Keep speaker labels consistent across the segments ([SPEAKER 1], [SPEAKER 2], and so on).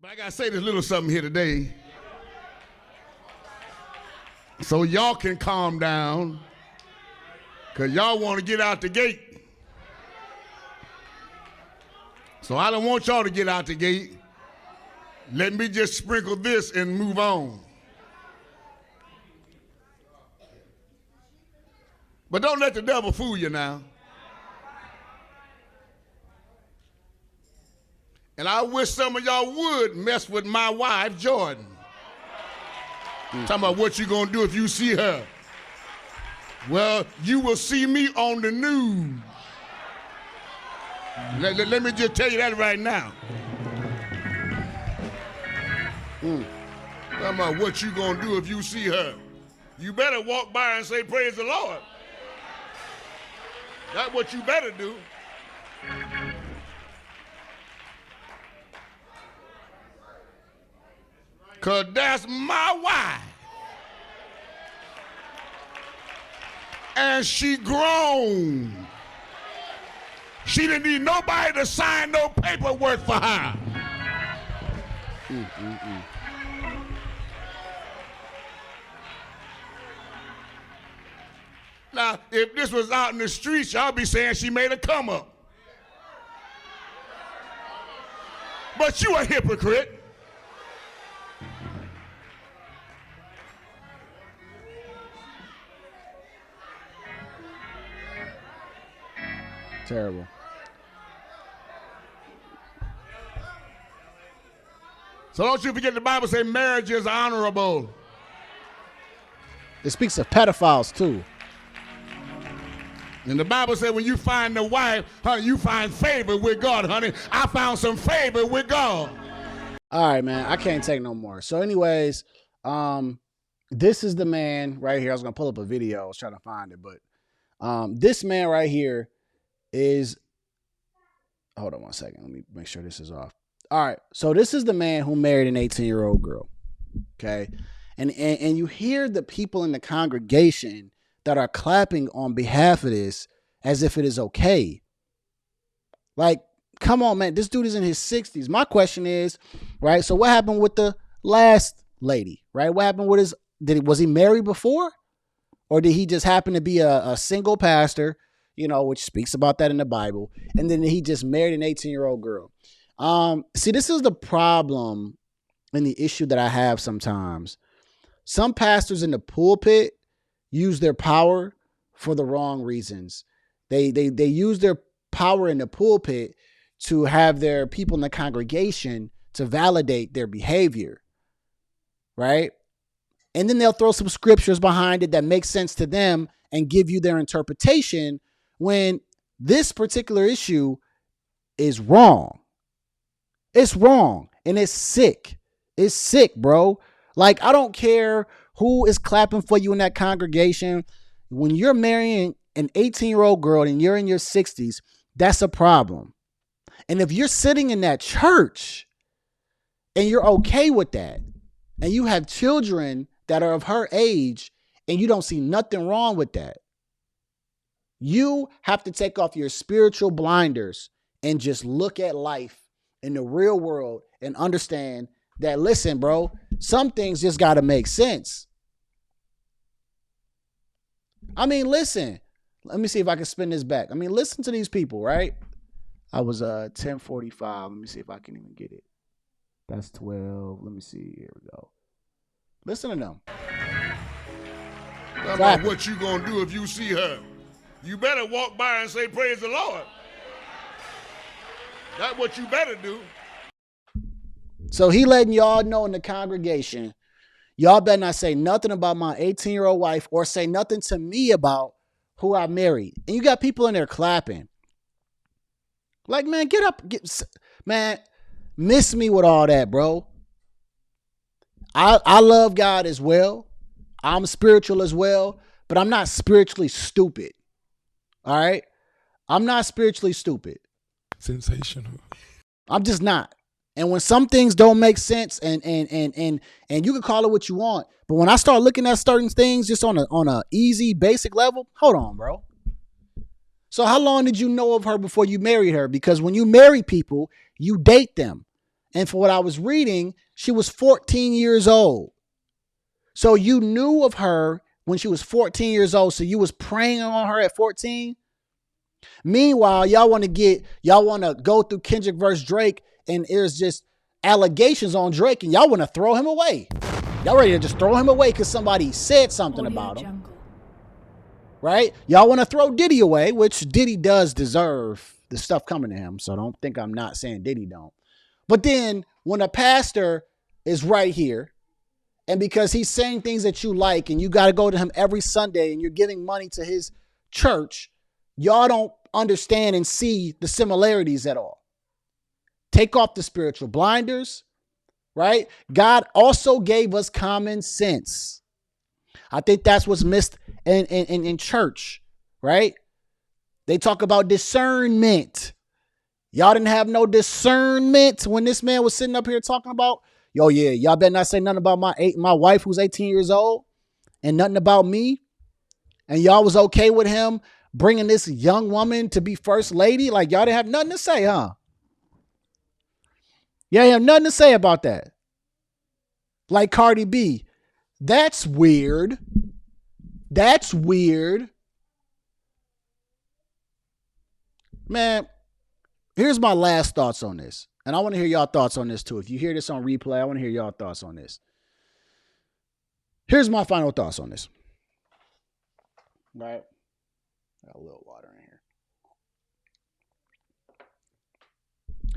[SPEAKER 1] But I got to say this little something here today so y'all can calm down because y'all want to get out the gate. So I don't want y'all to get out the gate. Let me just sprinkle this and move on. But don't let the devil fool you now. And I wish some of y'all would mess with my wife, Jordan. Talking about what you gonna do if you see her. Well, you will see me on the news. Let me just tell you that right now. Talking about what you gonna do if you see her. You better walk by and say, praise the Lord. That's what you better do. Because that's my wife. And she grown. She didn't need nobody to sign no paperwork for her. Now, if this was out in the streets, y'all be saying she made a come up. But you a hypocrite.
[SPEAKER 2] Terrible.
[SPEAKER 1] So don't you forget the Bible say marriage is honorable.
[SPEAKER 2] It speaks of pedophiles too.
[SPEAKER 1] And the Bible said when you find the wife, honey, you find favor with God, honey. I found some favor with God.
[SPEAKER 2] All right, man. I can't take no more. So anyways, this is the man right here. I was going to pull up a video. I was trying to find it. But this man right here is, hold on one second. Let me make sure this is off. All right. So this is the man who married an 18-year-old girl. Okay. And you hear the people in the congregation that are clapping on behalf of this as if it is okay. Like, come on, man. This dude is in his 60s. My question is, right? So what happened with the last lady, right? What happened with his, was he married before? Or did he just happen to be a single pastor, you know, which speaks about that in the Bible. And then he just married an 18-year-old girl. See, this is the problem and the issue that I have sometimes. Some pastors in the pulpit use their power for the wrong reasons. They use their power in the pulpit to have their people in the congregation to validate their behavior, right? And then they'll throw some scriptures behind it that make sense to them and give you their interpretation when this particular issue is wrong. It's wrong and it's sick. It's sick, bro. Like, I don't care who is clapping for you in that congregation. When you're marrying an 18-year-old girl and you're in your 60s, that's a problem. And if you're sitting in that church and you're okay with that, and you have children that are of her age and you don't see nothing wrong with that, you have to take off your spiritual blinders and just look at life in the real world and understand that, listen, bro, some things just got to make sense. I mean, listen, let me see if I can spin this back. I mean, listen to these people, right? I was 10:45. Let me see if I can even get it. That's 12. Let me see. Here we go. Listen to them.
[SPEAKER 1] Talking about what you gonna do if you see her. You better walk by and say, praise the Lord. That's what you better do.
[SPEAKER 2] So he letting y'all know in the congregation, y'all better not say nothing about my 18-year-old wife or say nothing to me about who I married. And you got people in there clapping. Like, man, get up. Man, miss me with all that, bro. I love God as well. I'm spiritual as well, but I'm not spiritually stupid. All right? I'm not spiritually stupid.
[SPEAKER 3] Sensational. I'm
[SPEAKER 2] just not. And when some things don't make sense and you can call it what you want, but when I start looking at certain things just on a easy, basic level, hold on, bro. So how long did you know of her before you married her? Because when you marry people, you date them. And for what I was reading, she was 14 years old. So you knew of her when she was 14 years old. So you was preying on her at 14. Meanwhile, y'all want to go through Kendrick versus Drake, and there's just allegations on Drake, and y'all want to throw him away. Y'all ready to just throw him away because somebody said something about him. Right? Y'all want to throw Diddy away, which Diddy does deserve the stuff coming to him. So don't think I'm not saying Diddy don't. But then when a pastor is right here, and because he's saying things that you like, and you got to go to him every Sunday, and you're giving money to his church, y'all don't understand and see the similarities at all. Take off the spiritual blinders, right? God also gave us common sense. I think that's what's missed in church, right? They talk about discernment. Y'all didn't have no discernment when this man was sitting up here talking about, yo, yeah, y'all better not say nothing about my wife who's 18 years old and nothing about me. And y'all was okay with him bringing this young woman to be first lady. Like, y'all didn't have nothing to say, huh? Y'all have nothing to say about that. Like Cardi B. That's weird. That's weird. Man, here's my last thoughts on this. And I want to hear y'all thoughts on this too. If you hear this on replay, I want to hear y'all thoughts on this. Here's my final thoughts on this. Right? Got a little water in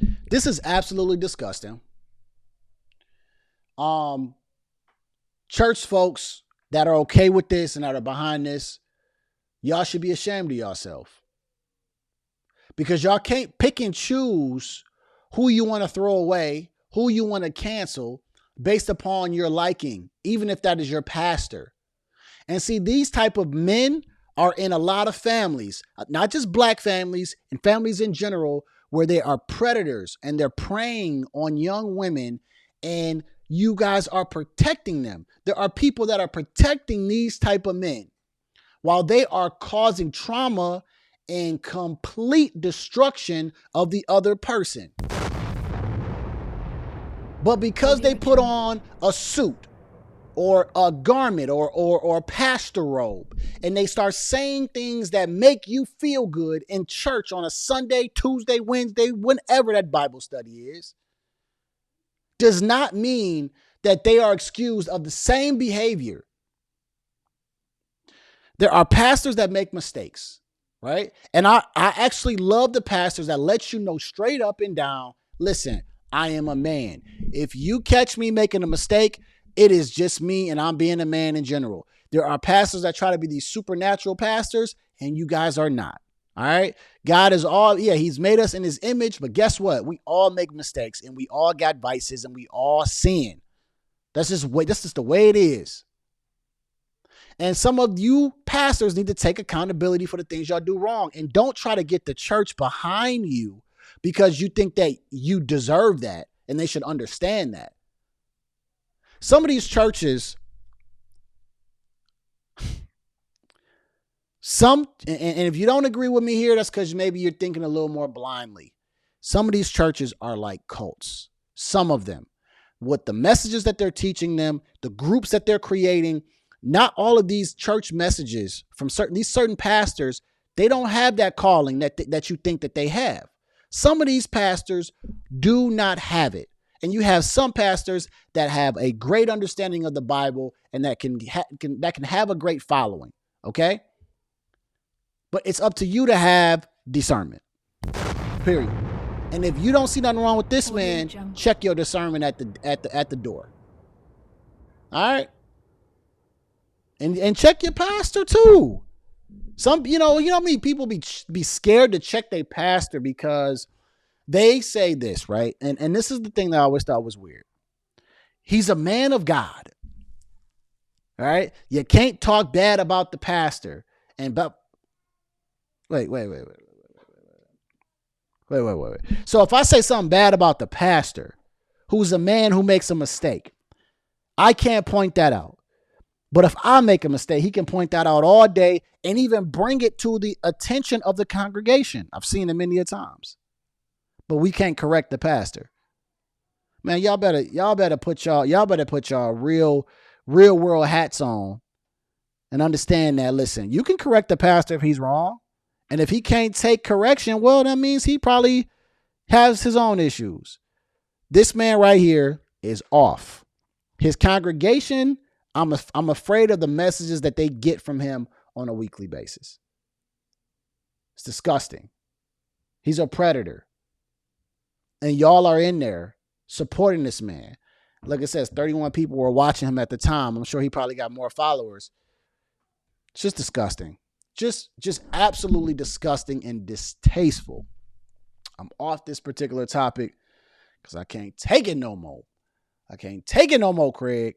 [SPEAKER 2] here. This is absolutely disgusting. Church folks that are okay with this and that are behind this, y'all should be ashamed of yourself. Because y'all can't pick and choose who you want to throw away, who you want to cancel based upon your liking, even if that is your pastor. And see, these type of men are in a lot of families, not just black families and families in general, where they are predators and they're preying on young women, and you guys are protecting them. There are people that are protecting these type of men while they are causing trauma and complete destruction of the other person. But because they put on a suit or a garment or a pastor robe, and they start saying things that make you feel good in church on a Sunday, Tuesday, Wednesday, whenever that Bible study is, does not mean that they are excused of the same behavior. There are pastors that make mistakes, right? And I actually love the pastors that let you know straight up and down, listen, I am a man. If you catch me making a mistake, it is just me and I'm being a man in general. There are pastors that try to be these supernatural pastors, and you guys are not. All right. God is he's made us in his image, but guess what? We all make mistakes, and we all got vices, and we all sin. That's just the way it is. And some of you pastors need to take accountability for the things y'all do wrong, and don't try to get the church behind you because you think that you deserve that and they should understand that. Some of these churches, and if you don't agree with me here, that's because maybe you're thinking a little more blindly. Some of these churches are like cults. Some of them, with the messages that they're teaching them, the groups that they're creating. Not all of these church messages from certain pastors, they don't have that calling that you think that they have. Some of these pastors do not have it. And you have some pastors that have a great understanding of the Bible and that can have a great following. Okay. But it's up to you to have discernment. Period. And if you don't see nothing wrong with this man, check your discernment at the door. All right. And check your pastor too. Some, you know what I mean? People be scared to check their pastor because they say this, right? And this is the thing that I always thought was weird. He's a man of God. All right. You can't talk bad about the pastor. Wait. So if I say something bad about the pastor, who's a man who makes a mistake, I can't point that out. But if I make a mistake, he can point that out all day and even bring it to the attention of the congregation. I've seen it many a times. But we can't correct the pastor. Man, y'all better put y'all real world hats on and understand that, listen, you can correct the pastor if he's wrong. And if he can't take correction, well, that means he probably has his own issues. This man right here is off. His congregation, I'm afraid of the messages that they get from him on a weekly basis. It's disgusting. He's a predator. And y'all are in there supporting this man. Like it says, 31 people were watching him at the time. I'm sure he probably got more followers. It's just disgusting. Just absolutely disgusting and distasteful. I'm off this particular topic because I can't take it no more. I can't take it no more, Craig.